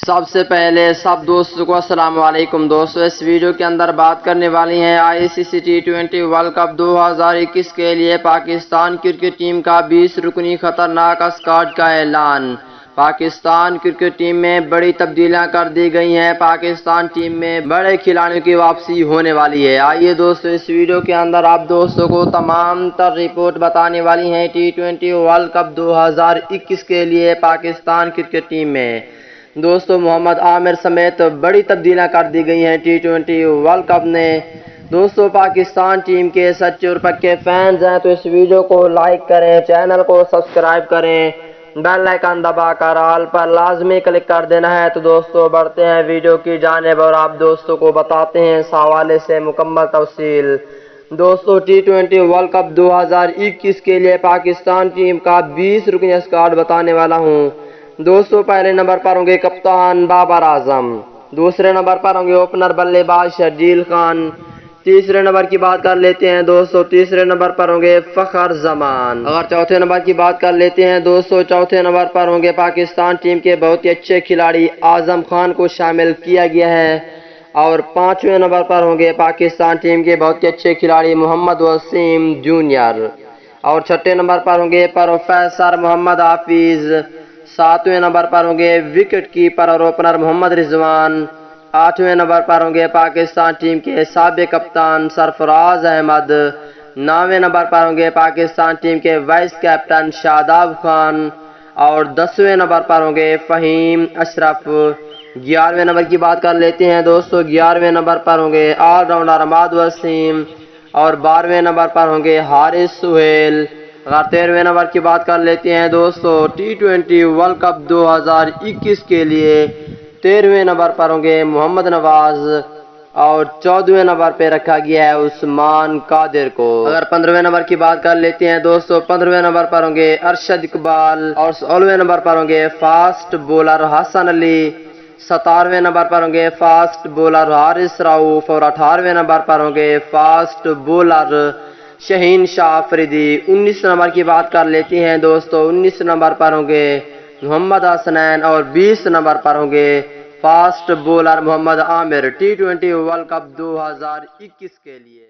سب سے پہلے سب دوستوں کو السلام علیکم دوستوں، اس ویڈیو کے اندر بات کرنے والی ہیں ICC T20 ورلڈ کپ 2021 کے لیے پاکستان کرکٹ ٹیم کا 20 رکنی خطرناک اسکواڈ کا اعلان۔ پاکستان کرکٹ ٹیم میں بڑی تبدیلیاں کر دی گئی ہیں۔ پاکستان ٹیم میں بڑے کھلاڑیوں کی واپسی ہونے والی ہے۔ آئیے دوستوں، اس ویڈیو کے اندر آپ دوستوں کو تمام تر رپورٹ بتانے والی ہیں T20 ورلڈ کپ 2021 کے لیے پاکستان کرکٹ ٹیم میں۔ دوستو محمد عامر سمیت بڑی تبدیلیاں کر دی گئی ہیں T20 ورلڈ کپ نے۔ دوستو پاکستان ٹیم کے سچے اور پکے فینز ہیں تو اس ویڈیو کو لائک کریں، چینل کو سبسکرائب کریں، بیل آئیکن دبا کر آل پر لازمی کلک کر دینا ہے۔ تو دوستو بڑھتے ہیں ویڈیو کی جانب اور آپ دوستوں کو بتاتے ہیں اس حوالے سے مکمل تفصیل۔ دوستو T20 ورلڈ کپ 2021 کے لیے پاکستان ٹیم کا 20 رکنی اسکواڈ بتانے والا ہوں۔ دوستو پہلے نمبر پر ہوں گے کپتان بابر اعظم، دوسرے نمبر پر ہوں گے اوپنر بلے باز شرجیل خان، تیسرے نمبر کی بات کر لیتے ہیں دوستو، تیسرے نمبر پر ہوں گے فخر زمان۔ اگر چوتھے نمبر کی بات کر لیتے ہیں دوستو، چوتھے نمبر پر ہوں گے پاکستان ٹیم کے بہت ہی اچھے کھلاڑی اعظم خان کو شامل کیا گیا ہے، اور پانچویں نمبر پر ہوں گے پاکستان ٹیم کے بہت ہی اچھے کھلاڑی محمد وسیم جونیئر، اور چھٹے نمبر پر ہوں گے پروفیسر محمد حافظ، ساتویں نمبر پر ہوں گے وکٹ کیپر اور اوپنر محمد رضوان، آٹھویں نمبر پر ہوں گے پاکستان ٹیم کے سابق کپتان سرفراز احمد، نویں نمبر پر ہوں گے پاکستان ٹیم کے وائس کیپٹن شاداب خان، اور 10ویں نمبر پر ہوں گے فہیم اشرف۔ 11ویں نمبر کی بات کر لیتے ہیں دوستو، 11ویں نمبر پر ہوں گے آل راؤنڈر عماد وسیم، اور 12ویں نمبر پر ہوں گے حارث سہیل۔ اگر 13ویں نمبر کی بات کر لیتے ہیں دوستو T20 ورلڈ کپ 2021 کے لیے 13ویں نمبر پر ہوں گے محمد نواز، اور 14ویں نمبر پہ رکھا گیا ہے عثمان قادر کو۔ اگر 15ویں نمبر کی بات کر لیتے ہیں دوستو، 15ویں نمبر پر ہوں گے ارشد اقبال، اور 16ویں نمبر پر ہوں گے fast bowler Hasan Ali, 17ویں number پر ہوں گے فاسٹ بولر حارث رؤف، اور 18ویں نمبر پر ہوں گے فاسٹ بولر شہین شاہ آفریدی۔ 19 نمبر کی بات کر لیتے ہیں دوستو، 19 نمبر پر ہوں گے محمد حسنین، اور 20 نمبر پر ہوں گے فاسٹ بولر محمد عامر T20 ورلڈ کپ 2021 کے لیے۔